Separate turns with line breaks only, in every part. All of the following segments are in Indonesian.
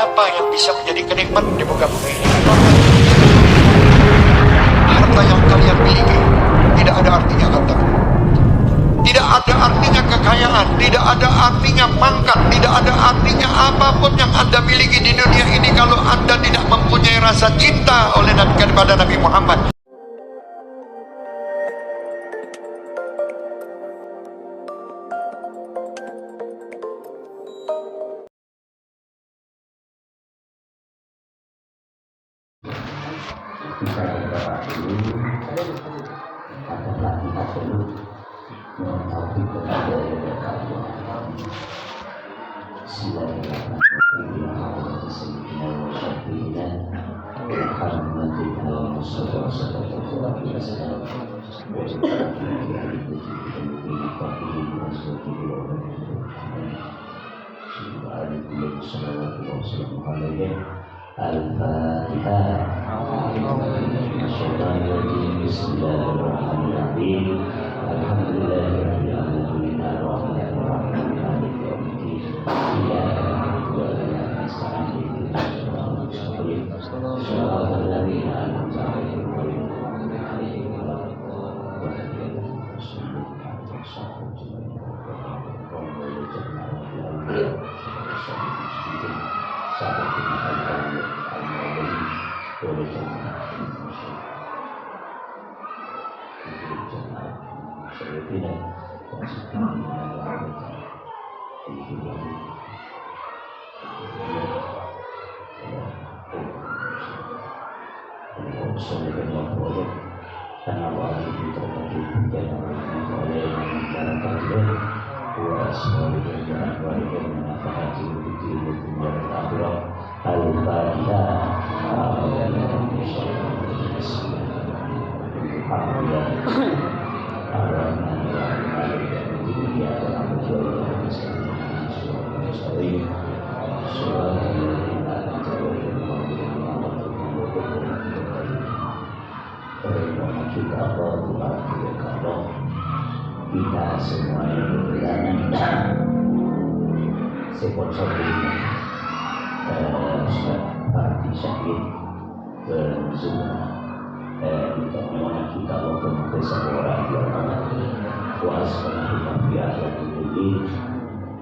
apa yang bisa menjadi kenikmatan di muka bumi ini? Harta yang kalian miliki tidak ada artinya harta. Tidak ada artinya kekayaan, tidak ada artinya pangkat, tidak ada artinya apapun yang Anda miliki di dunia ini kalau Anda tidak mempunyai rasa cinta oleh kepada Nabi Muhammad.
Bisa beberapa dulu ada pelatihan dulu mengetahui kepada Al-Fatihah. Bismillahirrahmanirrahim. Alhamdulillahirabbil alamin arrahmanir rahim maliki yaumiddin. Iyyaka na'budu wa iyyaka nasta'in. Shiratal ladzina an'amta 'alaihim ghairil maghdubi 'alaihim waladdallin. Kita semuanya berjalan sponsor ini Ustaz Fardi Syahid berzumrah kita memohon kita untuk keseluruhan puas menaikkan biaya ini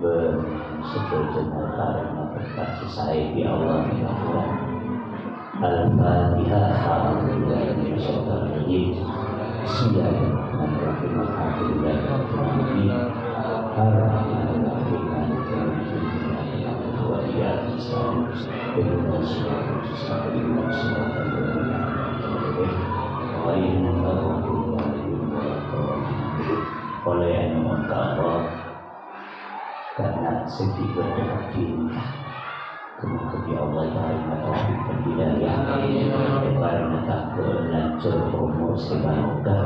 bersetujuan karena berkat selesai di Allah di akhirat. Al-Fatihah. Alhamdulillahirrahmanirrahim. Bismillahirrahmanirrahim. Alhamdulillahirrahmanirrahim. Oleh yang Allah karena sedih berdekat cinta kemudian Allah Ta'ala tauhid pendidikan karena tak berlanjur umur semoga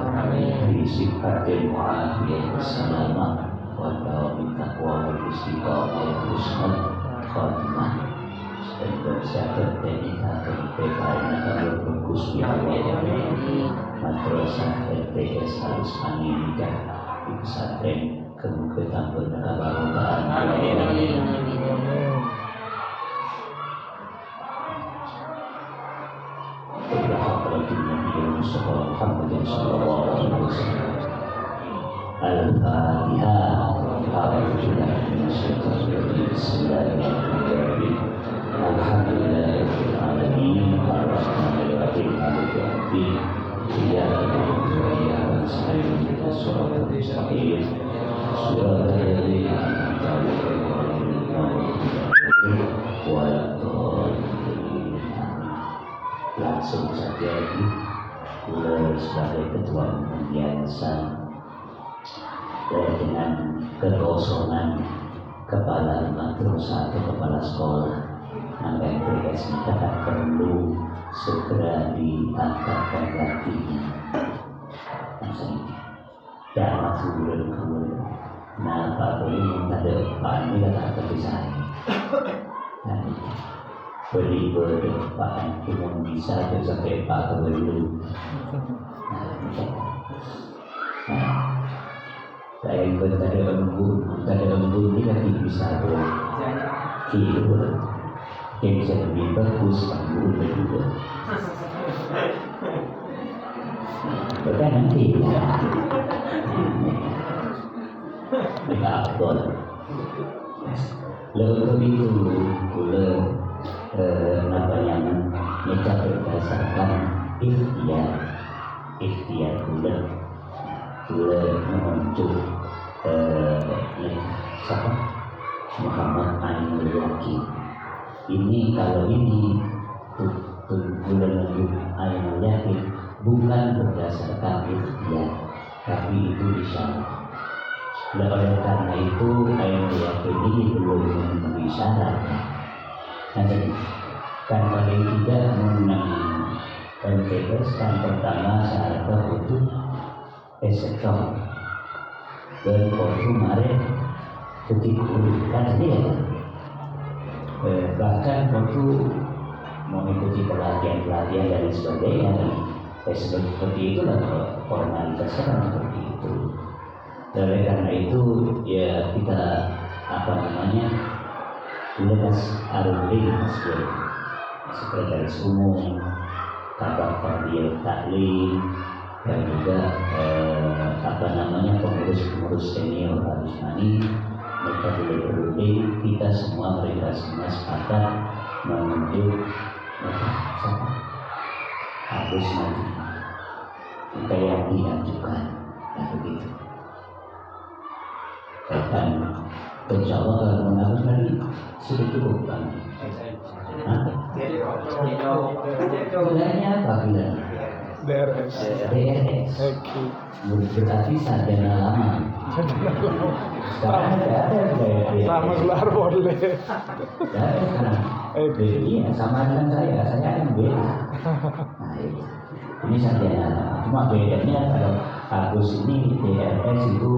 disifatkan mu'afiyah bersama wa ta'awin taqwa wal istiqamah wa husnul khatimah dan bersyukur teknika kemudian akan berbagus di Allah madrasah LPS harus menikah di pesantren kemudian berkebarokaan Al-Fatihah. Bismillahirrahmanirrahim. Alhamdulillahirabbil alamin arrahmanir rahim maliki yaumiddin. Iyyaka na'budu wa iyyaka nasta'in ihdinas siratal mustaqim. Shiratal ladzina an'amta 'alaihim ghairil maghdubi 'alaihim. Langsung saja sebagai ketua yayasan dengan kekosongan kepala madrasah atau kepala sekolah maka MTS kita perlu segera diangkatkan lagi dalam bulan kemudian. Nah Pak Beli minta Pak ini kata seperti saya beli berdepan cuma bisa sampai Pak Beli. Saya ingin tadi embun ini lagi bisa kilo yang bisa lebih bagus guru juga. Bukan nanti Abdul Lalu itu Kula Napa yang Mereka berdasarkan Ikhtiar Kula menunjuk siapa? Muhammad Ainul Yakin. Ini kalau ini Kula menunjuk Ainul Yakin bukan berdasarkan ikhtiar, tapi itu isyarat. Oleh karena itu Ainul Yakin ini belum memenuhi syarat. Nanti kan paling tidak mengenai MTS kan pertama syaratnya itu esektor dan waktu kemarin ketika kan dia bahkan waktu mengikuti pelatihan dan sebagainya seperti itulah formalitas kan seperti itu. Oleh karena itu ya kita tugas arudin sekretaris umum, kabak tarbiyah taklim, dan juga pengurus senior harus mani. Mereka berunding, kita semua sepakat menunjuk harus maju. Kita yang diajukan, begitu. Dan insya Allah kalau menghapus tadi sudah cukup kan? Sebenarnya apa bilang? DRS. Berarti sarjana lama. Sekarang tidak ada DRS.
Sama gelar boleh.
Iya, sama dengan saya yang beda. Nah, ini sarjana lama. Cuma bedanya kalau Agus ini DRS itu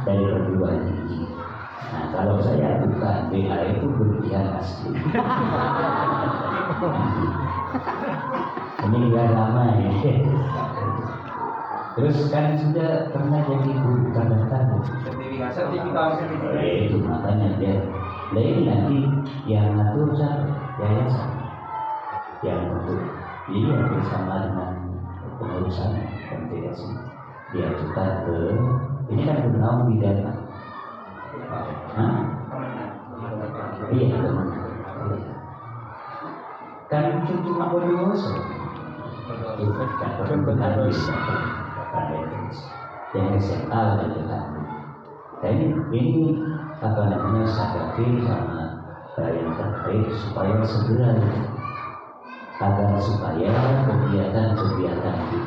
dari perguruan tinggi. Nah, kalau saya bukan, BA itu berlebihan asli. Ini nggak lama ya. Terus kan sudah pernah jadi guru tanda-tanda. Sertifikasi. Itu makanya dia. Lain nanti yang ngatur yayasan, yang untuk ini bersama dengan pengurusan MTS diajukan ke ini kan bernaung di data. Iya benar. Kan cuma bonus. Kan benar bisa. Yang SMA itu kan. Dan ini sadari sama yang terkait supaya segera agar supaya kegiatan di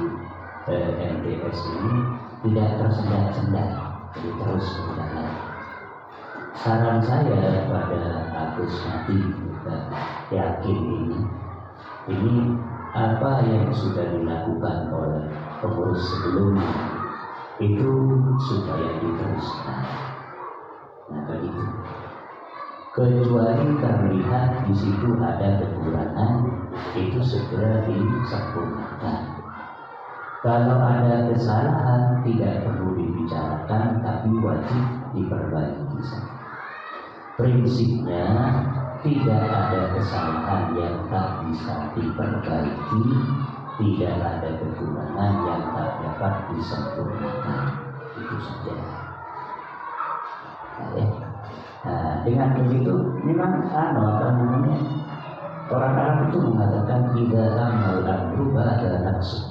MTS ini tidak tersendat-sendat, jadi terus berjalan. Saran saya pada Agus nanti kita yakin ini apa yang sudah dilakukan oleh pengurus sebelumnya itu supaya diteruskan. Nah begitu. Kecuali terlihat di situ ada kekurangan, itu segera disempurnakan. Kalau ada kesalahan tidak perlu dibicarakan, tapi wajib diperbaiki. Prinsipnya tidak ada kesalahan yang tak bisa diperbaiki, tidak ada kekurangan yang tak dapat disempurnakan. Itu saja. Nah, dengan begitu memang orang Arab itu mengatakan tidak amal berubah dan nafsu.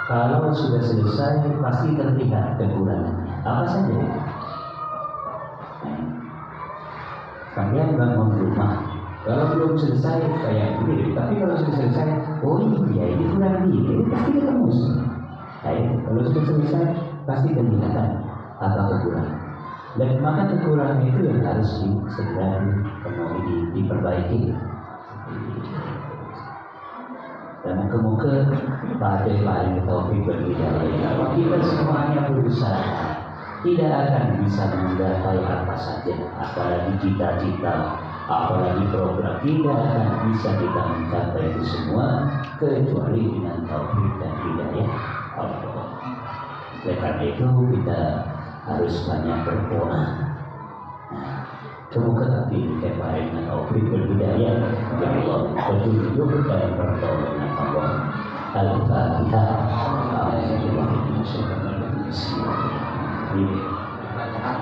Kalau sudah selesai pasti terlihat kekurangannya. Apa saja? Kalian bangun rumah. Kalau belum selesai kayak begini, tapi kalau sudah selesai, oh iya ini kurang ini pasti ketemu. Kalau sudah selesai pasti kelihatan apa kekurangan. Dan maka kekurangan itu yang harus segera diperbaiki. Dan kemudian pada lain taufik berbeda. Kita semuanya berusaha, tidak akan bisa menggapai apa saja, apalagi cita-cita, apalagi program, tidak akan bisa kita mencapai itu semua kecuali dengan taufik dan hidayah Allah. Oleh karena itu kita harus banyak berdoa. Semoga tapi kita dengan taufik dan hidayah dari Allah petunjuk dan pertolongan Allah. Al-Fatihah.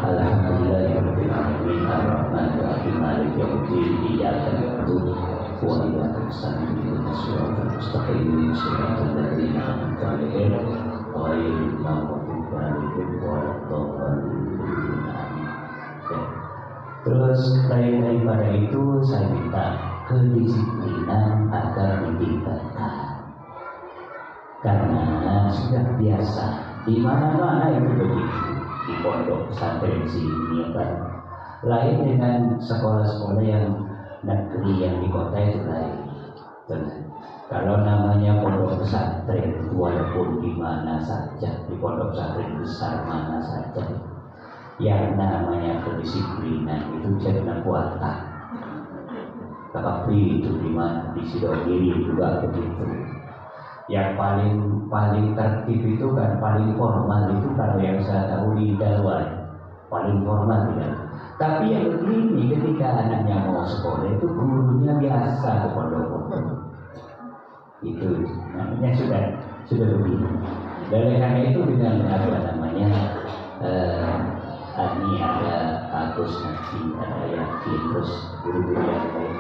Alhamdulillahirabbil alamin arrahmanir rahim maliki yaumiddin iyyaka na'budu wa iyyaka nasta'in ihdinas siratal mustaqim siratal ladzina an'amta 'alaihim ghairil maghdubi 'alaihim waladdallin. Terus daripada itu saya minta kedisiplinan agar ditingkatkan, karena sudah biasa di mana-mana itu begitu. Di pondok pesantren sini kan lain dengan sekolah-sekolah yang negeri yang di kota itu lain. Kalau namanya pondok pesantren walaupun di mana saja, di pondok pesantren besar mana saja, yang namanya kedisiplinan itu jangan kuatan. Tetapi itu di mana di Sidogiri juga begitu. Yang paling tertib itu kan paling formal itu kalau yang saya tahu di Dalwan paling formal tidak. Tapi yang begini ketika anaknya mau sekolah itu gurunya biasa ke pondok-pondok. Itu namanya sudah begini. Dan karena itu dengan apa namanya ini ada Agus nanti ada Yakin terus guru-guru yang lain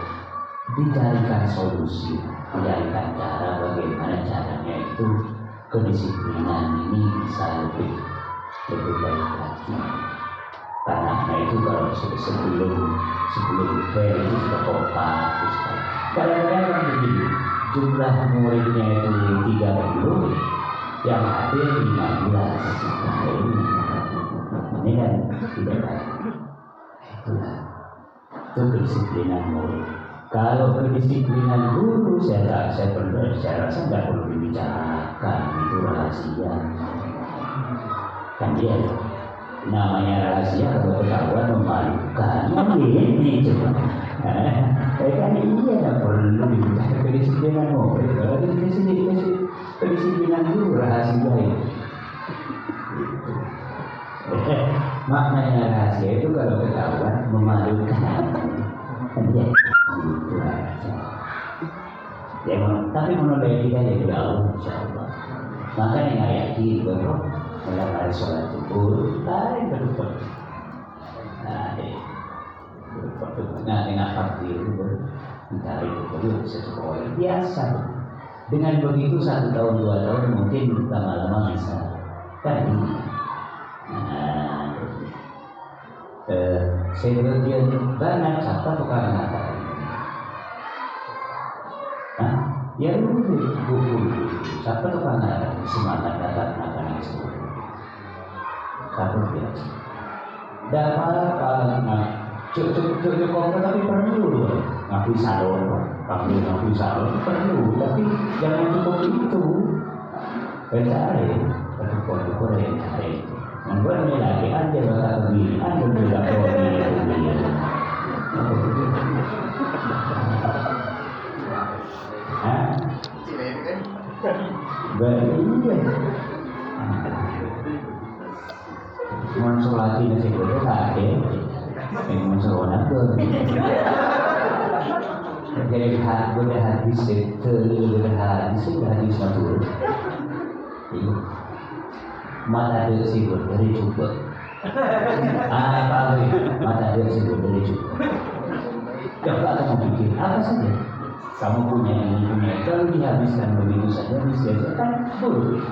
dicarikan solusi, dicarikan cara bagaimana caranya itu kedisiplinan ini bisa lebih baik lagi. Karena itu kalau sebelum fair itu sudah kompak, kadang-kadang kan begini, jumlah muridnya itu 30, yang hadir 15. Ini kan tidak baik. Itulah itu kedisiplinan murid. Kalau kedisiplinan guru saya rasa nggak perlu dibicarakan, itu rahasia. Kan dia namanya rahasia kalau ketahuan memalukan. Ini coba. Kan iya nggak perlu dibicarakan kedisiplinan murid. Kalau kedisiplinan guru rahasia itu. Maknanya rahasia itu kalau ketahuan memalukan. Kan dia itu aja. Ya, tapi menurut kita ya tidak Allah, insyaallah. Makanya nggak yakin bahwa dalam hari sholat subuh lain berdoa. Nah, dengan takbir itu mencari itu sesuatu biasa. Dengan begitu 1 tahun 2 tahun mungkin lama-lama bisa kan ini. Sebagian banyak siapa tukang ngata. Ya buku siapa tukang ngata semangat ngata itu. Siapa biasa. Dapat cukup tapi perlu ngaku salon perlu tapi jangan cukup itu. Pencari cukup yang cari. Membuat lagi aja bakal begini, aja juga begini. Iya. Mensolati nasi goreng ada, mensolona tuh. Jadi hadis matur. Mata dia sibuk dari juga. Mata dia sibuk dari juga. Coba kamu bikin apa saja. Kamu punya ini punya. Kalau dihabiskan begitu saja, bisa kan boleh.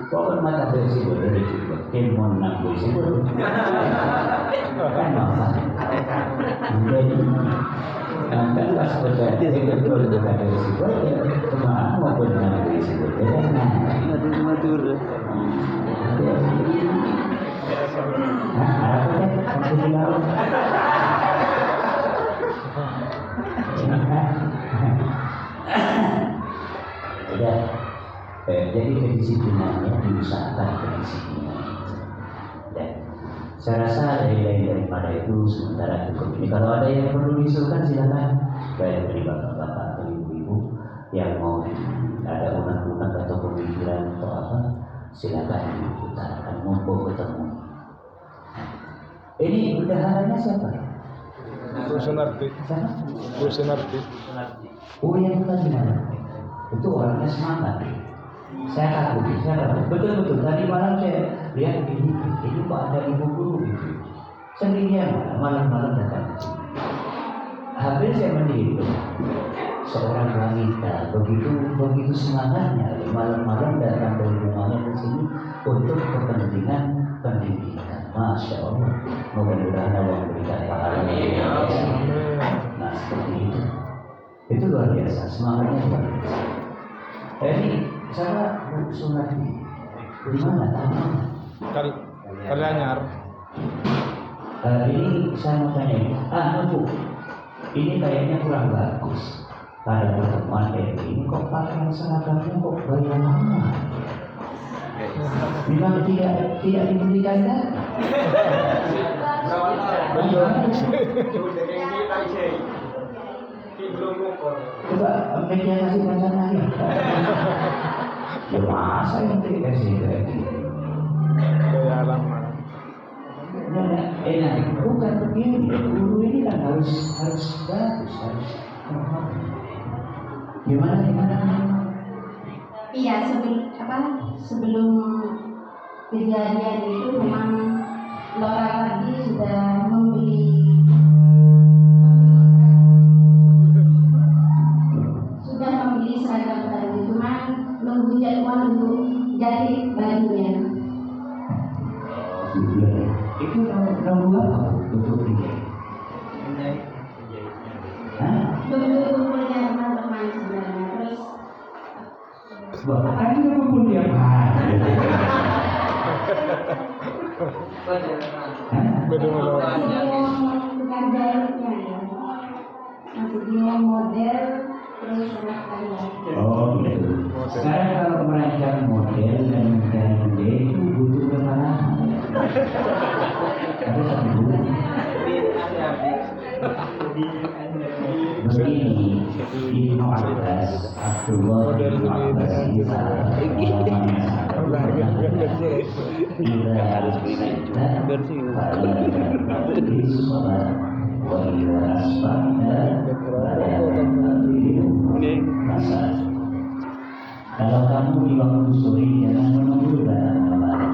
Pokoknya mata dia sibuk dari juga. Kemon nak boleh sibuk. Kan apa? Jadi kan pas berada di betul berada di sibuk. Cuma mau berada di sibuk. Matur. Jadi kedisiplinannya diusahakan kedisiplinan. Dan saya rasa daripada itu sementara cukup ini. Kalau ada yang perlu diusulkan silakan. Baik dari bapak-bapak atau ibu-ibu yang mau ada unek-unek atau pemikiran atau apa, silakan diutarakan. Mumpung ketemu. Ini bendaharanya siapa?
Sunarti. Bu Sunarti.
Oh yang tadi mana? Itu orangnya semangat. Saya takut. Betul. Tadi malam saya lihat ini kok ada ibu guru gitu. Sendirian malam-malam datang. Hampir saya meniru seorang wanita begitu semangatnya malam-malam datang dari rumahnya ke sini untuk kepentingan pendidikan. Masya Allah, mudah-mudahan Allah memberikan pahala. Nah seperti itu luar biasa, semangatnya luar biasa. Ini saya Bu Sunarti di mana tahu?
Kalianyar.
Ini saya mau tanya, Bu, ini kayaknya kurang bagus. Pada pertemuan ini kok pakaian seragamnya kok gaya lama? Memang tidak diberikan data. Coba media kasih baca lagi. Ya masa yang dikasih kayak gitu?
Gaya lama.
Bukan begini. Guru ini kan harus bagus, harus. Gimana?
Iya, sebelum kejadian itu memang Laura tadi sudah membeli seragam tadi, cuma nunggu jadwal untuk jahit bajunya.
Itu nunggu apa untuk dia?
Kumpulnya teman-teman sebenarnya, terus
kan itu kumpul tiap hari.
bukan jahitnya ya, maksudnya model terus seragam.
Oh gitu. Sekarang kalau merancang model dan mencari ide itu butuh kepanasan. Harus dulu. Begini, Ibnu Abbas, Abdullah bin Abbas ini harus kalau kamu di waktu sore jangan menunggu datang malam.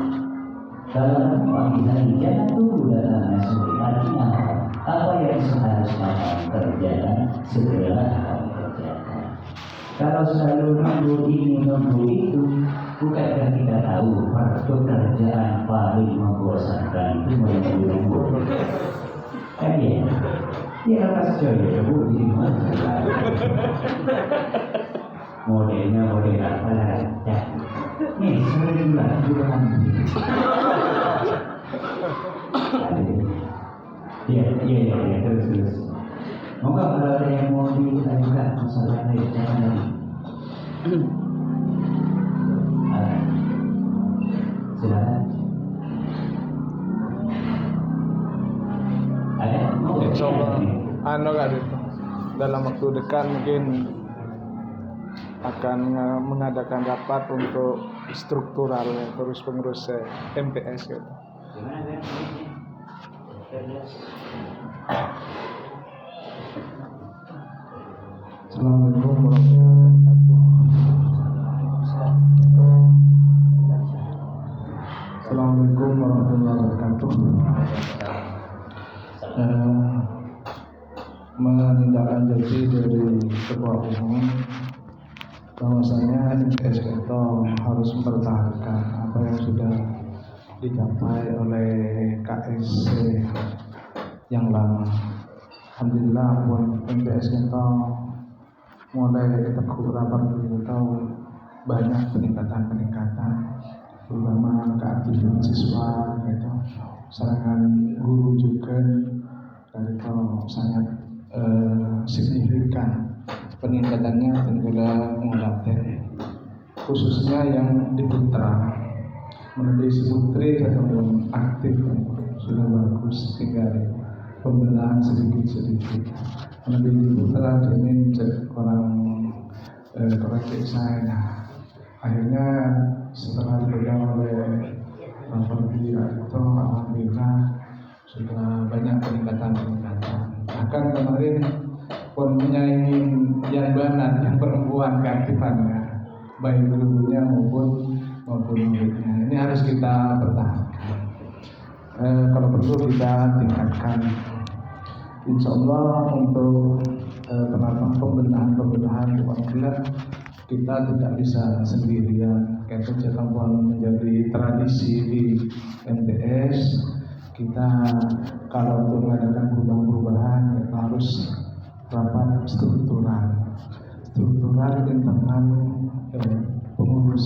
Kalau pagi hari jangan tunggu datangnya sore. Artinya apa yang seharusnya kamu kerjakan segera kamu kerjakan. Kalau selalu nunggu ini nunggu itu, bukankah kita tahu pekerjaan paling membosankan itu menunggu. Kan ya? Dia lepas coy, Bu di mana? Modelnya model apa lah? Nih, sebenarnya juga Iya, terus. Moga kalau ada yang mau ditanyakan masalah dari jangan lagi. Silakan. Ada?
Insyaallah. Nggak ada. Dalam waktu dekat mungkin akan mengadakan rapat untuk struktural terus pengurus MPS gitu.
Assalamualaikum warahmatullahi wabarakatuh. Assalamualaikum warahmatullahi wabarakatuh. Menindaklanjuti dari Ketua Umum bahwasanya MPS itu harus mempertahankan apa yang sudah dicapai oleh KSC yang lama. Alhamdulillah MPS kita mulai teguh rapat kita banyak peningkatan terutama keaktifan siswa gitu, serangan guru juga dan itu sangat signifikan peningkatannya tentunya melatih khususnya yang di putra menjadi putri atau belum aktif sudah bagus, tinggal pembenahan sedikit menjadi putra ini menjadi orang korektif saya. Nah, akhirnya setelah dipegang oleh Bapak Bira itu alhamdulillah sudah banyak peningkatan Bahkan kemarin pun menyaingi yang banat, yang perempuan keaktifannya, baik gurunya maupun muridnya. Ini harus kita pertahankan. Kalau perlu kita tingkatkan. Insya Allah untuk pembenahan apabila kita tidak bisa sendirian. Kayak pengetahuan menjadi tradisi di MTS. Kita kalau untuk mengadakan perubahan-perubahan kita harus rapat struktural internal pengurus,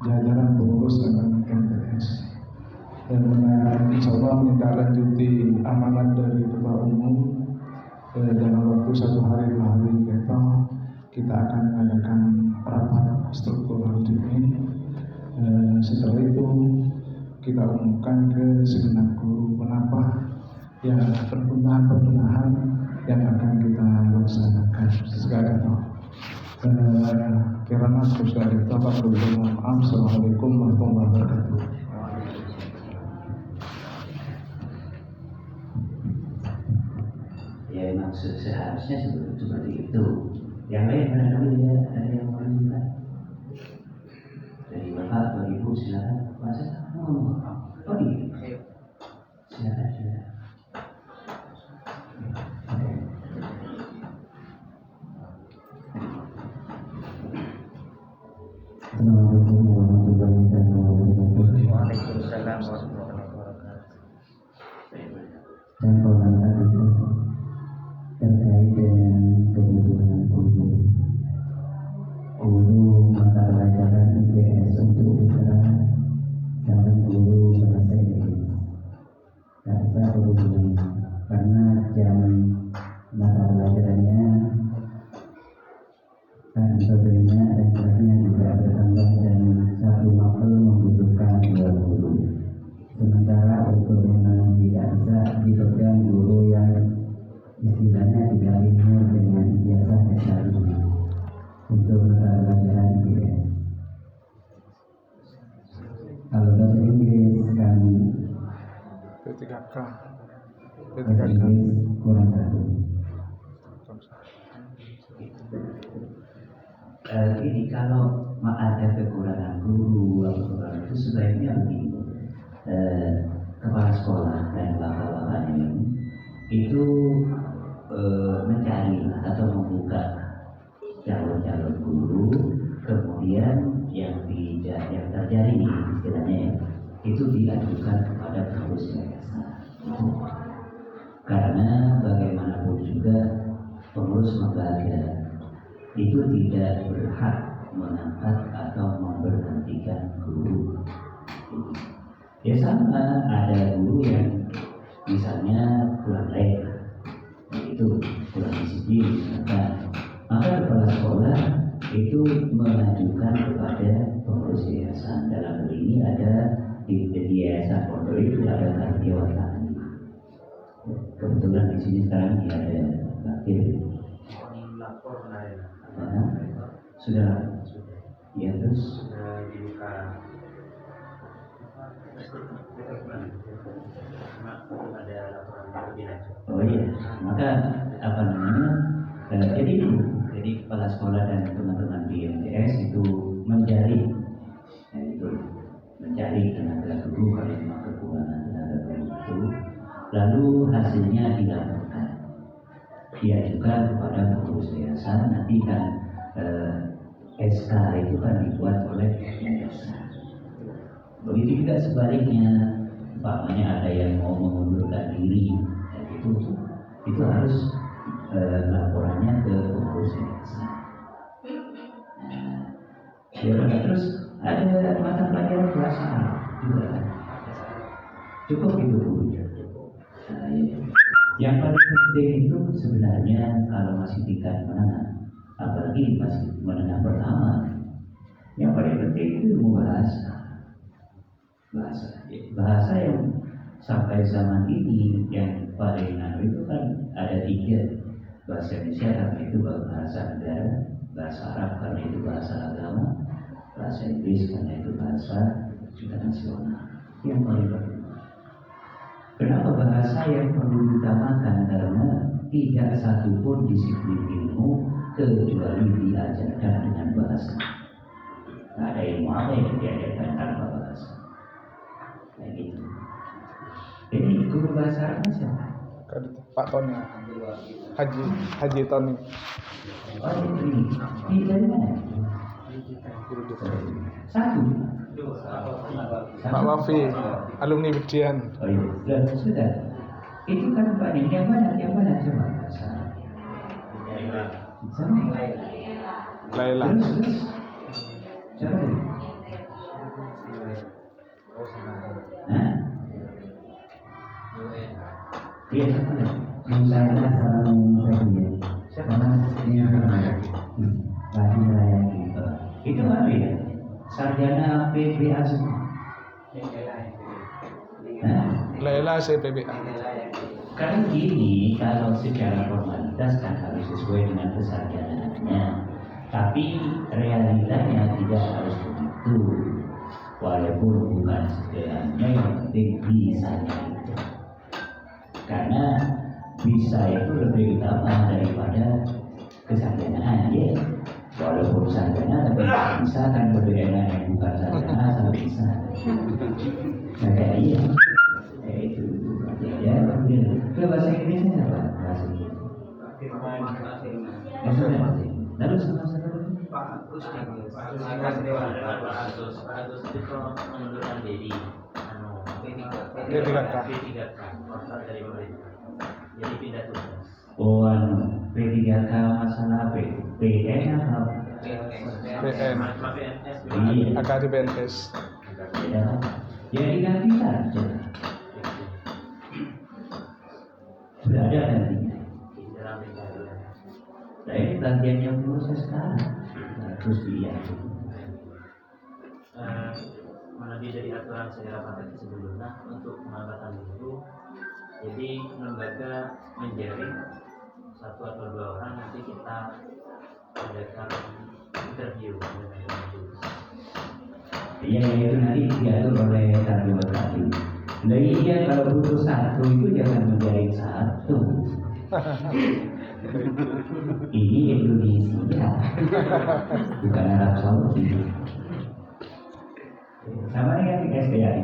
jajaran pengurus dengan MTS. Dan insya Allah menindaklanjuti amanat dari Ketua Umum dalam waktu 1 hari 2 hari kita akan mengadakan rapat struktural ini. Setelah itu kita umumkan ke segenap guru kenapa ya perbenahan yang akan kita laksanakan sekarang. Kirana sekali kita perlu maaf. Assalamualaikum warahmatullahi wabarakatuh.
Ya maksud seharusnya seperti itu. Yang lain barangkali ada yang mau diminta dari bapak atau ibu, silakan. Masa? Oh iya. Silakan.
Assalamualaikum warahmatullahi wabarakatuh.
Waalaikumsalam warahmatullahi wabarakatuh.
Dan komentar itu terkait dengan kebutuhan guru mata pelajaran IPS untuk putra dan guru bahasa Inggris. Tak bisa hubungan karena jam mata pelajarannya dan sebagainya dan kelasnya juga bertambah dan satu mapel membutuhkan 2 guru. Sementara untuk menang tidak bisa dipegang guru yang istilahnya tidak linear dengan ijazah S1 untuk mata pelajaran IPS. Kalau bahasa Inggris kan
P3K
bahasa Inggris kurang satu.
Ini kalau ada kekurangan guru atau kekurangan itu sebaiknya begini. Kepala sekolah dan bapak-bapaknya itu mencari atau membuka calon-calon guru, kemudian yang terjadi istilahnya ya, itu diajukan kepada pengurus yayasan. Karena bagaimanapun juga pengurus lembaga itu tidak berhak mengangkat atau memberhentikan guru. Ya sama, ada guru yang misalnya kurang baik, itu kurang disiplin, maka kepala sekolah itu mengajukan kepada pengurus yayasan. Dalam hal ini ada di yayasan pondok itu ada karyawan. Kebetulan di sini sekarang ada wakil. Sudah. Ya terus. Oh iya, maka apa namanya? Jadi kepala sekolah dan teman-teman di MTS itu mencari tenaga guru kalau memang kekurangan tenaga guru itu, lalu hasilnya dilaporkan, diajukan kepada pengurus yayasan. Nanti kan SK itu kan dibuat oleh yayasan. Begitu juga sebaliknya, umpamanya ada yang mau mengundurkan diri, dan itu harus laporannya ke pengurus yayasan. Terus ada mata pelajaran bahasa Arab juga. Cukup itu Bu. Yang paling penting itu sebenarnya kalau masih tingkat menengah, apalagi masih menengah pertama, yang paling penting itu ilmu bahasa yang sampai zaman ini yang paling itu kan ada 3, bahasa Indonesia karena itu bahasa negara, bahasa Arab karena itu bahasa agama, bahasa Inggris karena itu bahasa internasional. Yang paling penting. Kenapa bahasa yang perlu diutamakan? Karena tidak satupun disiplin ilmu kecuali diajarkan dengan bahasa. Tidak ada ilmu apa yang diajarkan tanpa bahasa. Kayak gitu. Jadi guru bahasa Arabnya siapa?
Pak Tony, Haji Tony.
Oh ini dari mana? Satu.
Pak Wafi, alumni Bedian.
Oh iya, sudah. Itu kan Pak ini yang mana coba bahasa. Sama.
Laila.
Terus. Siapa itu? Hah? Iya, siapa itu?
Saya salam saya.
Siapa?
Ini Lagi melayani.
Itu apa ya? Sarjana PBA semua. Nah,
Laila CPBA.
kan gini, kalau secara formalitas kan harus sesuai dengan kesarjanaannya. Tapi realitanya tidak harus begitu. Walaupun bukan segalanya, yang penting bisanya itu. Karena bisa itu lebih utama daripada kesarjanaan, ya. Walaupun sarjana tapi bisa kan berbeda dengan yang bukan sarjana sama bisa. Nah kayak iya, kayak itu ya. Kemudian ke bahasa Inggrisnya apa? Bahasa Inggris. Lalu sama
Pak Agus itu mengundurkan diri
P3K.
kontrak dari pemerintah, jadi pindah tugas.
Oh, P3K masalah apa? PN atau
PN.
Iya.
AKD BNS.
Ya diganti saja. Sudah ada nantinya. Nah ini pelatihan yang proses sekarang. Nah, terus dia.
Lebih dari aturan segala paket sebelumnya untuk pengangkatan guru. Jadi lembaga menjaring 1 atau 2 orang, nanti kita adakan interview dengan guru.
Iya itu nanti diatur oleh satu tadi. Nah iya kalau butuh satu itu jangan menjaring satu. Ini Indonesia, bukan Arab Saudi. Sama dengan SPAI.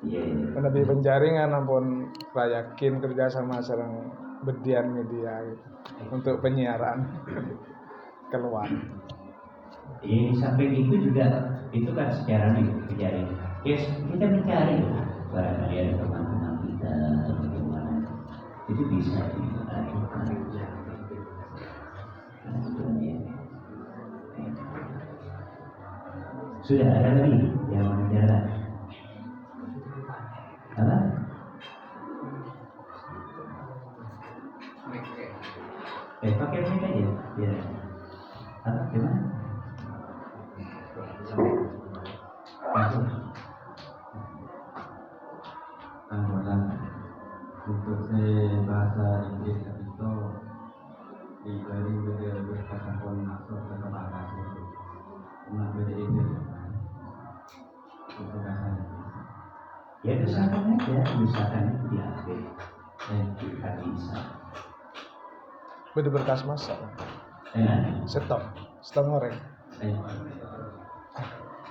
Iya.
Lebih penjaringan ampun rayakin kerja sama sareng Bedian Media gitu. Untuk penyiaran keluar.
Di samping itu juga itu kan secara penjaring. Yes, kita mencari barangkali ada teman-teman kita atau bagaimana itu bisa dilakukan. Sudah ada lagi yang mau jalan? Apa? Pakai mic aja, biar. Apa gimana?
Anggota untuk bahasa Inggris itu diberi beda berkata pun masuk ke bahasa itu cuma beda itu untuk bahasa Inggris.
Ya usahakan aja, usahakan itu diambil. Kita bisa.
Beda berkas masak. Stop goreng.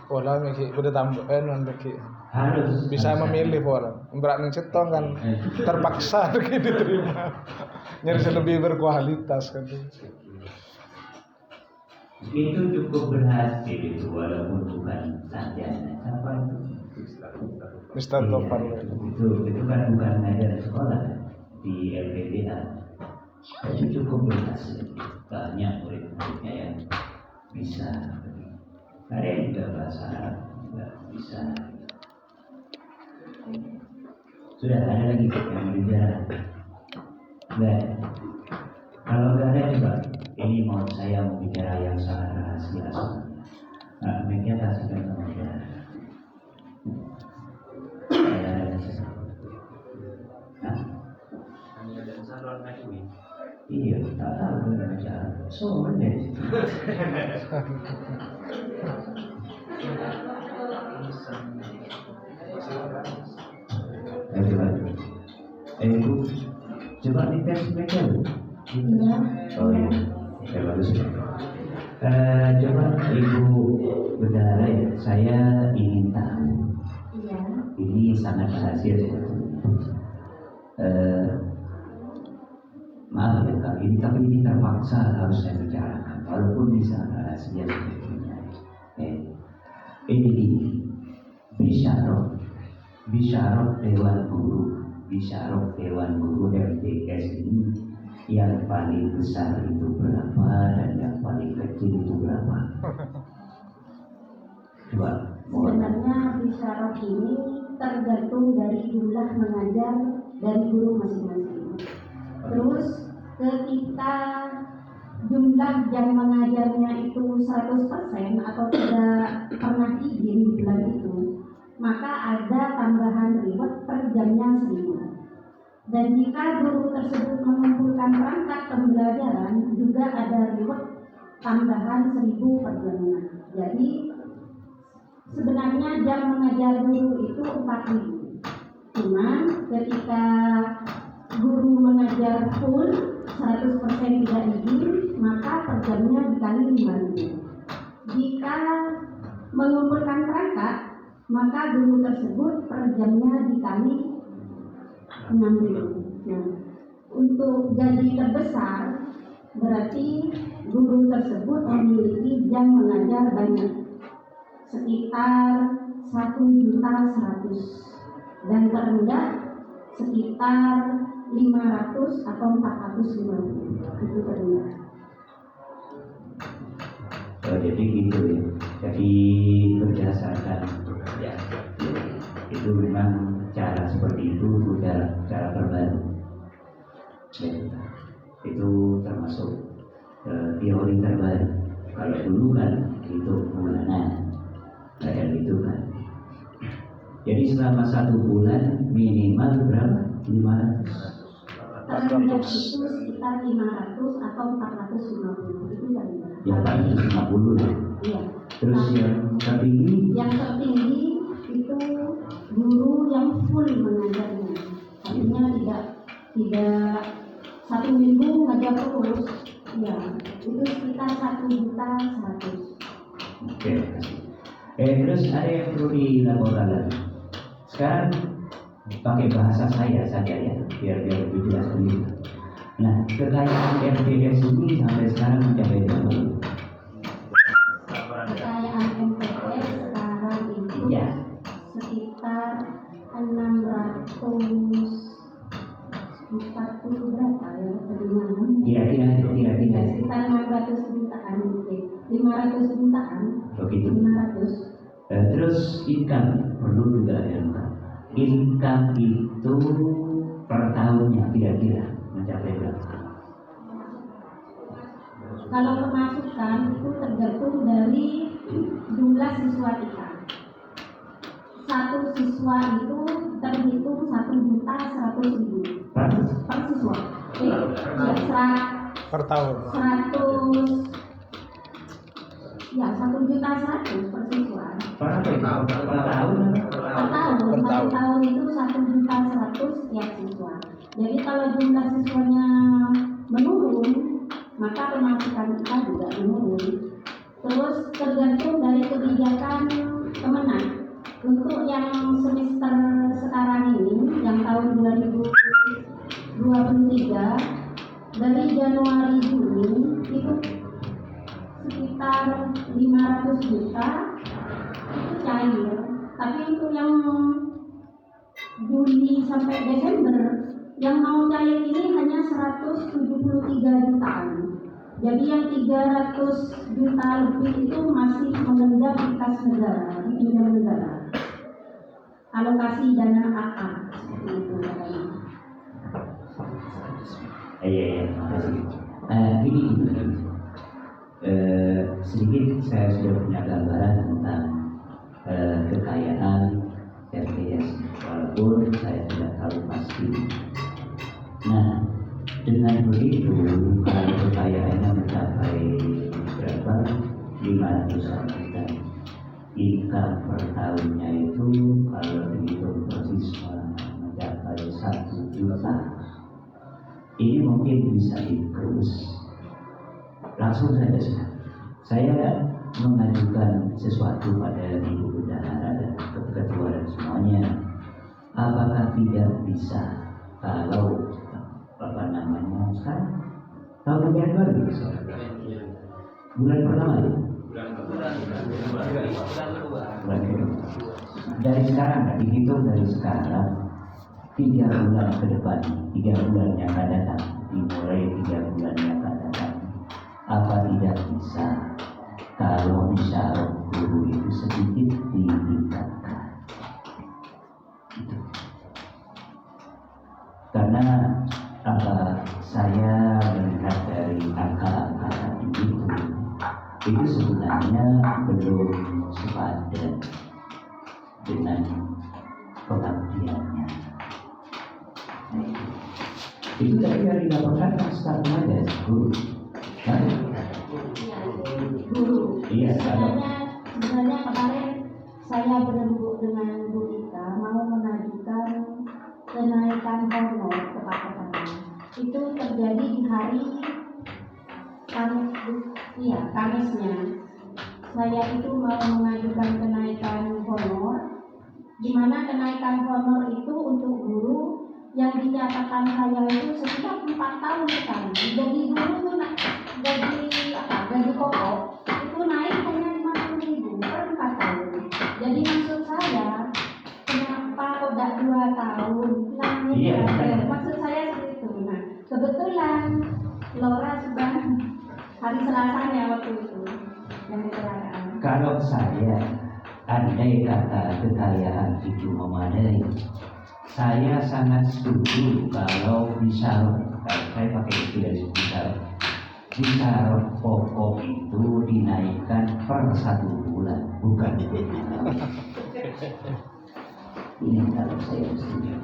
Pola miki beda tambah non miki.
Harus
Bisa memilih pola. Berat ning cetong kan terpaksa diterima. Nyari lebih berkualitas kan.
Itu cukup berhasil itu walaupun bukan sarjana. Apa itu?
Mister Topan.
Itu kan bukan ngajar sekolah di LPDA. Itu cukup berhasil. Banyak murid-muridnya yang bisa. Ada yang juga bahasa Arab juga bisa. Sudah ada lagi yang bicara. Enggak. Kalau nggak ada coba. Ini mau saya mau bicara yang sangat rahasia soalnya. Nah, mereka kasihkan sama dia. Iya, tak tahu dengan bicara. So, deh. Ibu, Coba Ibu Bendahara, saya ingin tahu.
Iya.
Ini sangat rahasia sebetulnya. Maaf ya Kak, tapi ini terpaksa harus saya bicarakan, walaupun bisa rahasia sebetulnya. Ini bisyarah Dewan Guru MTS ini yang paling besar itu berapa dan yang paling kecil itu berapa? Coba.
Sebenarnya bisyarah ini tergantung dari jumlah mengajar dari guru masing-masing. Terus ketika jumlah jam mengajarnya itu 100% atau tidak pernah izin di bulan itu, maka ada tambahan reward per jamnya 1.000. Dan jika guru tersebut mengumpulkan perangkat pembelajaran, juga ada reward tambahan 1.000 per jamnya. Jadi sebenarnya jam mengajar guru itu 4.000. Cuman ketika guru mengajar full 100% tidak izin, maka per jamnya dikali 5.000. Jika mengumpulkan perangkat, maka guru tersebut per jamnya dikali 6.000. Nah, untuk gaji terbesar berarti guru tersebut memiliki jam mengajar banyak, sekitar 1.100.000, dan terendah sekitar 500 atau 450. Itu terendah.
Jadi gitu ya. Jadi berdasarkan ya, itu memang cara seperti itu sudah cara terbaru. Ya, itu termasuk teori terbaru. Kalau dulu kan itu bulanan, kayak gitu kan. Jadi selama 1 bulan minimal berapa? 500.
Terendah itu sekitar 500 atau 450. Itu terendah.
Yang paling 50 ya.
Iya.
Terus yang tertinggi?
Yang tertinggi itu guru yang full mengajarnya. Artinya tidak 1 minggu ngajar terus. Ya, itu sekitar 1.100.000.
Oke, makasih. Terus ada yang perlu dilaporkan lagi. Sekarang pakai bahasa saya saja ya, biar lebih jelas dulu. Nah, kekayaan MTS ini sampai sekarang mencapai berapa?
Kekayaan MTS sekarang itu
Ya.
sekitar 640 berapa ya?
Kira-kira.
Sekitar 600 jutaan, 500 jutaan.
Begitu.
500.
Terus income perlu juga ada. Income itu per tahunnya kira-kira mencapai berapa?
Kalau pemasukan itu tergantung dari jumlah siswa kita. Satu siswa itu terhitung 1.100.000 per siswa.
Per tahun.
1.100.000 per siswa.
Per tahun?
Per tahun itu 1.100.000 setiap siswa. Jadi kalau jumlah siswanya menurun, maka pemasukan kita juga menurun. Terus tergantung dari kebijakan Kemenag. Untuk yang semester sekarang ini, yang tahun 2023, dari Januari Juni itu sekitar 500 juta itu cair. Tapi untuk yang Juli sampai Desember, yang mau cair ini hanya 173 jutaan. Jadi yang 300 juta lebih itu masih mengendap di kas negara, di pinjam negara. Alokasi dana AK seperti itu katanya.
Iya, makasih. Ini sedikit saya sudah punya gambaran tentang kekayaan MTS, walaupun saya tidak tahu pasti. Nah, dengan begitu kalau kekayaannya mencapai berapa? 500 juta. Income per tahunnya itu kalau dihitung per siswa mencapai 1 juta. Ini mungkin bisa dikerus langsung saja Saya mengajukan sesuatu pada Ibu Bendahara dan ketua dan semuanya. Apakah tidak bisa kalau sekarang tahun Januari bulan pertama ya? Bulan kedua. Dari sekarang, dihitung dari sekarang 3 bulan ke depan, 3 bulan yang akan datang, dimulai 3 bulan yang akan datang. Apa tidak bisa kalau isyarat guru itu sedikit ditingkatkan? Itu. Karena saya melihat dari angka-angka itu sebenarnya belum sepadan dengan pengabdiannya. Itu dari laporan staf ada guru.
Guru.
Iya.
Sebenarnya kemarin saya berembuk dengan Bu Ika mau menajukan kenaikan honor kepada kami. Itu terjadi di hari Kamisnya. Saya itu mau mengajukan kenaikan honor, di mana kenaikan honor itu untuk guru yang dinyatakan saya itu setiap 4 tahun sekali. Jadi guru itu gaji pokok itu naik hanya 50.000 per 4 tahun. Jadi maksud saya, kenapa kok tidak 2 tahun? Maksud saya seperti itu. Nah, kebetulan Laura sedang hari Selasanya waktu itu yang kecelakaan.
Kalau saya andai kata kekayaan itu memadai, saya sangat setuju kalau bisa, saya pakai istilah bisa pokok itu dinaikkan per 1 bulan, bukan ini kalau saya setuju.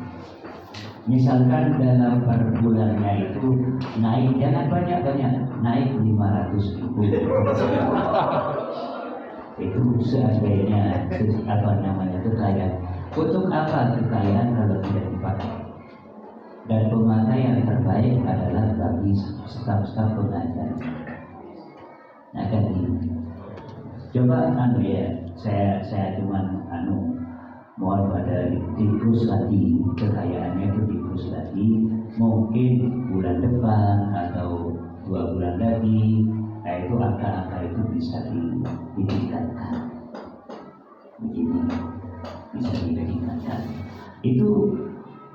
Misalkan dalam per bulannya itu naik, jangan banyak-banyak, naik 500.000. Itu seandainya kekayaan. Untuk apa kekayaan kalau tidak dipakai? Dan pemakaian yang terbaik adalah bagi staf-staf pengajar. Nah kan ini. Coba saya cuman mohon pada tikus lagi, kekayaannya itu tikus lagi, mungkin bulan depan atau 2 bulan lagi, itu angka-angka itu bisa ditingkatkan. Begini, bisa ditingkatkan. Itu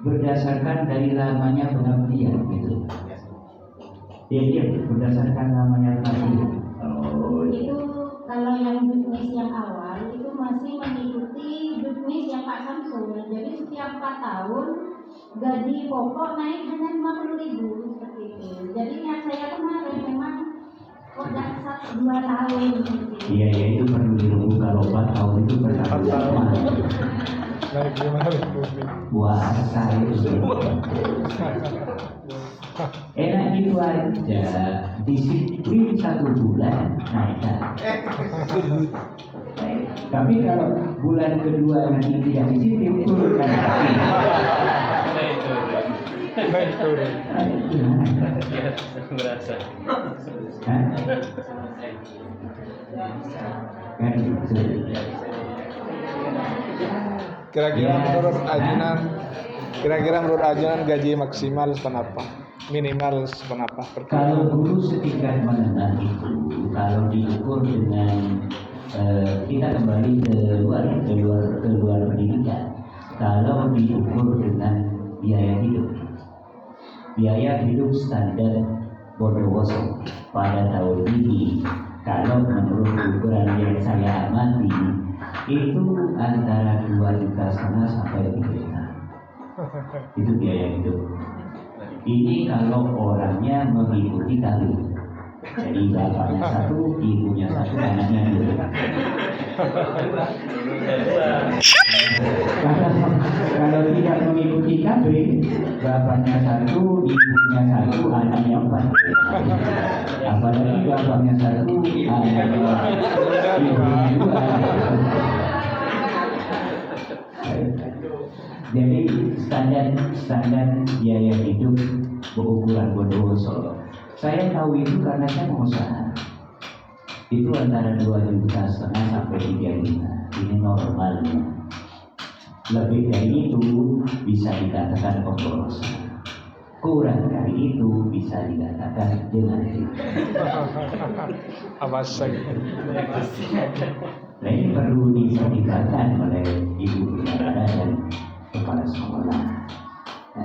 berdasarkan dari lamanya pengabdian gitu. Iya, berdasarkan lamanya pengabdian.
Itu kalau yang juknis yang awal itu masih mengikuti juknis yang Pak Samsul. Jadi setiap 4 tahun gaji pokok naik hanya 50.000 seperti itu. Jadi niat saya kemarin memang kok tidak 2 tahun gitu.
Iya, itu perlu dirubah kalau 4 tahun itu pertama.
Naik 5.000.
Wah, saya itu enak itu aja, disiplin 1 bulan naikkan. Tapi kalau bulan kedua nanti tidak disiplin, turunkan lagi.
Naik turun.
Merasa.
Kan gitu.
Kira-kira menurut ajunan gaji maksimal sepenapa? Minimal sepenapa?
Kalau guru setingkat menengah itu, kalau diukur dengan kita kembali ke luar pendidikan, kalau diukur dengan biaya hidup standar Bondowoso pada tahun ini, kalau menurut ukuran yang saya amati, itu antara 2,5 juta sampai 3 juta. Itu biaya hidup. Ini kalau orangnya mengikuti kawin. Jadi bapaknya 1, ibunya 1, anaknya 2. Kalau tidak mengikuti kawin, bapaknya 1, ibunya 1, anaknya 4. Apalagi bapaknya 1, anaknya 2, ibunya 2. Jadi standar biaya hidup berukuran Bondowoso. Saya tahu itu karena saya pengusaha. itu antara 2,5 juta sampai 3 juta. Ini normalnya. Lebih dari itu bisa dikatakan pemborosan. Kurang dari itu bisa dikatakan dengan
Apa saja?
Nah, ini perlu dipertimbangkan oleh ibu negara dan kepala sekolah. Nah,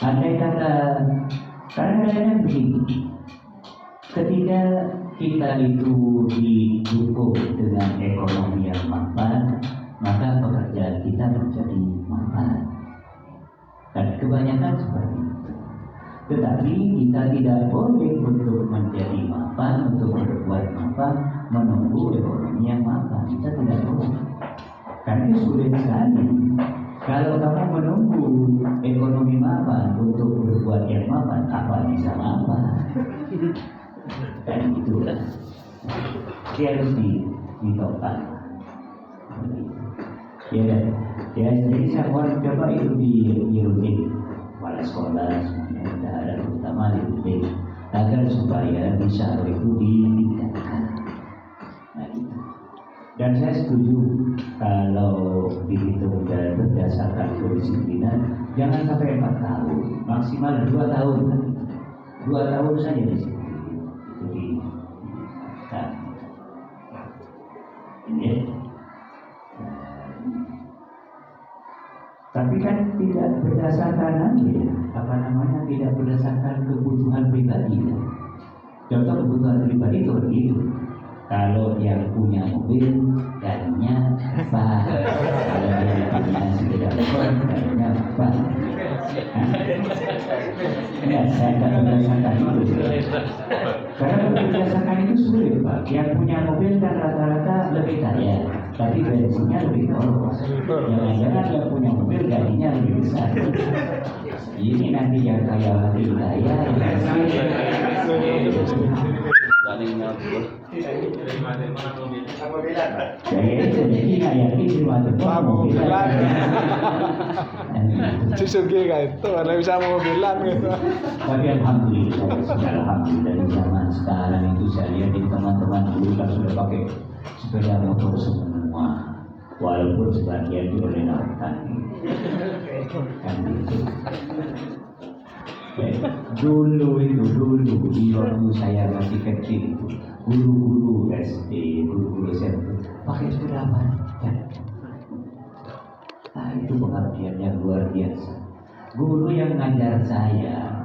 andai kata kadang-kadang begini, ketika kita itu didukung dengan ekonomi yang mapan, maka pekerjaan kita menjadi mapan. Dan kebanyakan seperti itu. Tetapi kita tidak boleh untuk menjadi mapan, untuk berbuat mapan, menunggu ekonomi yang mapan. Kita tidak boleh. Karena sulit sekali. Kalau kamu menunggu ekonomi mapan untuk berbuat yang mapan, apa bisa mapan? Dan itulah. Dia harus ditopang. Ya, jadi saya mau coba itu di rutin kepala sekolah semuanya ada terutama di rutin agar supaya bisa itu ditingkatkan. Nah, gitu. Dan saya setuju kalau dihitung berdasarkan kedisiplinan jangan sampai 4 tahun, maksimal 2 tahun. 2 tahun saja disiplin. Jadi, nah, ini. Tapi kan tidak berdasarkan tidak berdasarkan kebutuhan pribadi. Contoh kebutuhan pribadi itu begitu. Kalau yang punya mobil, gajinya apa? Kalau yang punya sepeda motor, gajinya apa? Enggak, saya tidak berdasarkan itu. Karena berdasarkan itu sulit, Pak. Yang punya mobil kan rata-rata lebih kaya, tapi bensinnya lebih boros. Jangan-jangan yang punya mobil gajinya lebih besar. Ini nanti yang kaya lebih kaya, jadi nggak yakin cuma
mobilan. Suzuki kayak itu, ada bisa mobilan gitu.
Tapi alhamdulillah dari zaman sekarang itu saya lihat di teman-teman dulu kan sudah pakai sepeda motor semua, walaupun sebagian itu oleh nautan. Kan gitu. Dulu di waktu saya masih kecil itu guru-guru SD, guru-guru SMP pakai sepeda motor. Nah, itu pengabdiannya luar biasa. Guru yang ngajar saya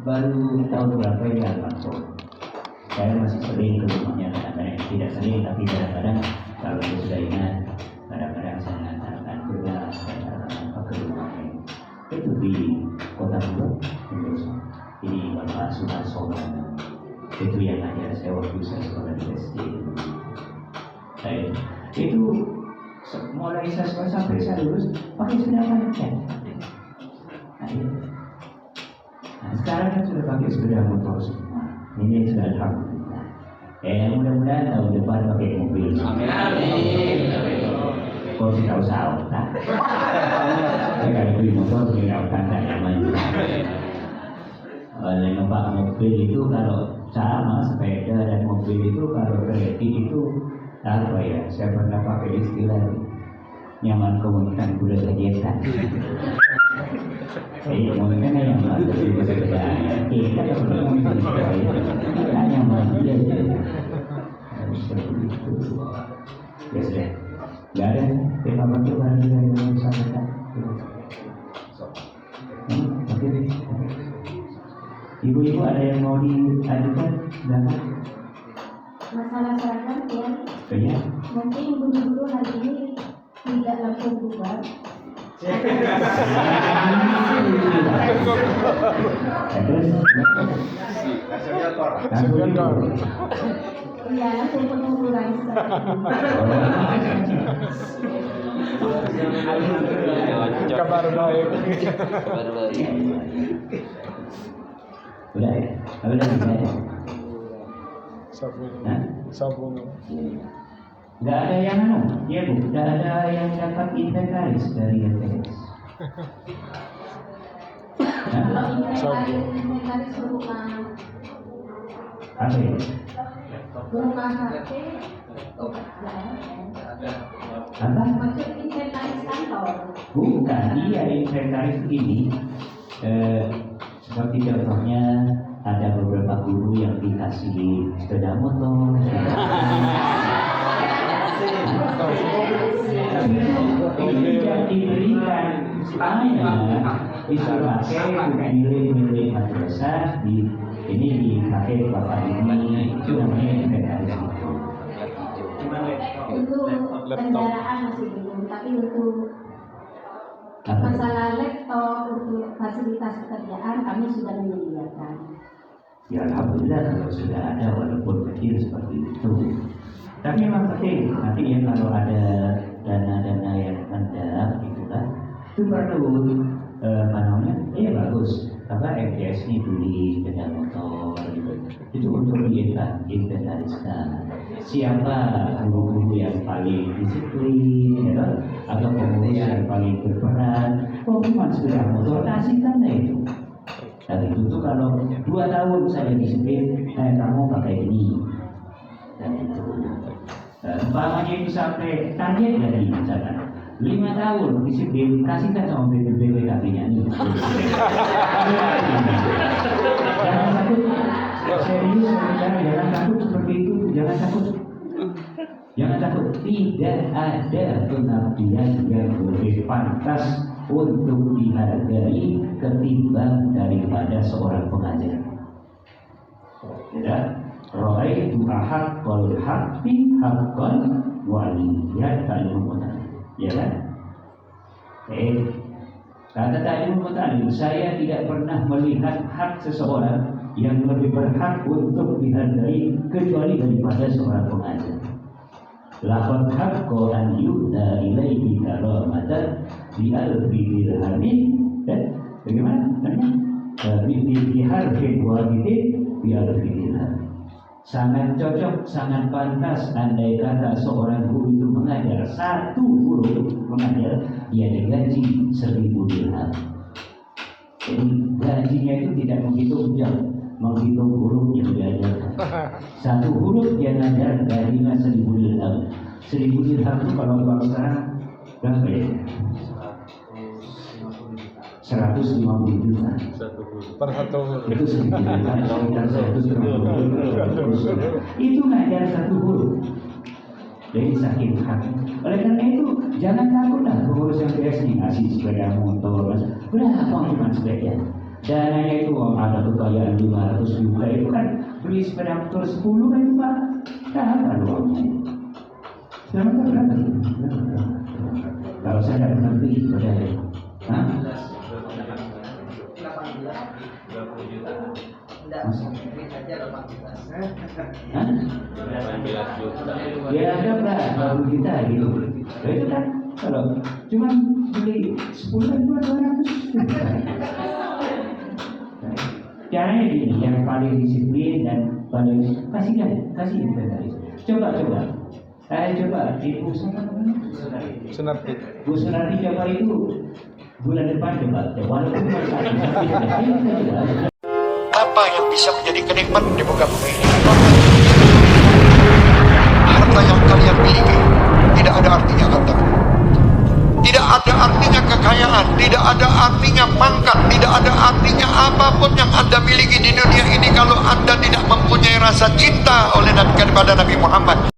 baru tahun berapa ya langsung. Saya masih sering ke rumahnya, kadang-kadang tidak sering tapi kadang-kadang kalau sudah ingat, kadang-kadang saya mengantarkan beras, kadang-kadang ke rumahnya. Itu di Kota Bogor, ini Bapak Suharso. Itu yang ngajar saya waktu saya sekolah di SD. Itu mulai saya sekolah sampai saya lulus pakai sepeda motor. Nah, sekarang kan sudah pakai sepeda motor semua. Ini sudah alhamdulillah. Mudah-mudahan tahun depan pakai mobil. Amin. Kau tidak usah otak. Kalau beli motor tidak otak tak nyaman. Oleh numpak mobil itu kalau sama sepeda dan mobil itu kalau kredit itu apa ya? Saya pernah pakai istilah nyaman komunitas budaya kegiatan. Komunitas yang masuk di sepeda. Kita yang komunitas kita nyaman dia. Seperti itu. Ya sudah. Gak ada tema percobaan yang disampaikan. Oke. Ibu-ibu ada yang mau diajukan? Silakan.
Masalah seragam ya.
Iya.
Mungkin guru-guru hari ini tidak langsung bubar. Iya, langsung pengukuran
Kabar baik.
Udah ya? Udah bisa.
Sabun.
Nggak ada yang ya Bu, nggak ada yang dapat inventaris dari LTS.
Kalau inventaris berupa
Apa ya?
Rumah sakit.
Apa?
Maksud inventaris kantor.
Bukan, iya inventaris ini seperti contohnya ada beberapa guru yang dikasih sepeda motor, tapi itu tidak diberikan hanya disuruh pakai milik madrasah di ini dipakai bapak ini, itu namanya inventaris itu.
Untuk kendaraan masih belum, tapi untuk masalah laptop, untuk fasilitas pekerjaan kami sudah menyediakan.
Ya alhamdulillah kalau sudah ada walaupun kecil seperti itu. Tapi memang penting nanti ya kalau ada dana-dana yang mendalam itulah itu perlu bagus. Apa MTS ini beli sepeda motor gitu. Itu untuk diinventariskan. Siapa guru-guru yang paling disiplin, ya, atau pengurus yang paling berperan. Oh cuma sepeda motor kasihkan itu. Dan itu tuh kalau 2 tahun saya disiplin, kamu pakai ini. Dan itu umpamanya itu sampai target dari misalkan 5 tahun disiplin, kasihkan sama BPKB-nya nih. Jangan takut, serius, jangan takut seperti itu, jangan takut. Jangan takut, tidak ada pengabdian yang lebih pantas untuk dihargai ketimbang daripada seorang pengajar. Tidak, ra'aitu haqqal haqqi haqqan waliyat ta'limun. Ya kan? Kata ta'limun mutalim, saya tidak pernah melihat hak seseorang yang lebih berhak untuk dihargai kecuali daripada seorang pengajar. Laqad haqqo an yu'ta ilaihi karamatan bi alfi dirhamin. Dan bagaimana? Bi harfin wahidin bi alfi dirham. Sangat cocok, sangat pantas andai kata seorang guru itu mengajar 1 guru mengajar, dia digaji 1000 dirham. Jadi gajinya itu tidak menghitung jam, menghitung huruf yang diajarkan. 1 huruf dia ngajar gajinya 1000 dirham. 1000 dirham itu kalau sekarang berapa ya? 150 juta
per 1 huruf.
itu sedikit kan 150 juta itu ngajar 1 huruf. Jadi saking hak. Oleh karena itu jangan takutlah pengurus yang ini ngasih sepeda motor berapa cuma sepeda. Dananya itu ada kekayaan 500 juta itu kan beli sepeda motor 10 kan cuma berapa uangnya? Berapa? Kalau saya tidak pernah beli sepeda itu. Hah?
20 juta.
Ya anggaplah 20 juta gitu. Nah, itu kan kalau cuma beli 10 kan cuma 200 juta. Caranya gini, yang paling disiplin dan paling kasih inventaris. Coba. Coba Ibu
Sunarti.
Bu Sunarti coba itu bulan depan coba. Walaupun
Apa yang bisa menjadi kenikmatan di muka bumi ini? Harta yang kalian miliki tidak ada artinya katakan. Tidak ada artinya kekayaan, tidak ada artinya pangkat, tidak ada artinya apapun yang Anda miliki di dunia ini kalau Anda tidak mempunyai rasa cinta oleh kepada Nabi Muhammad.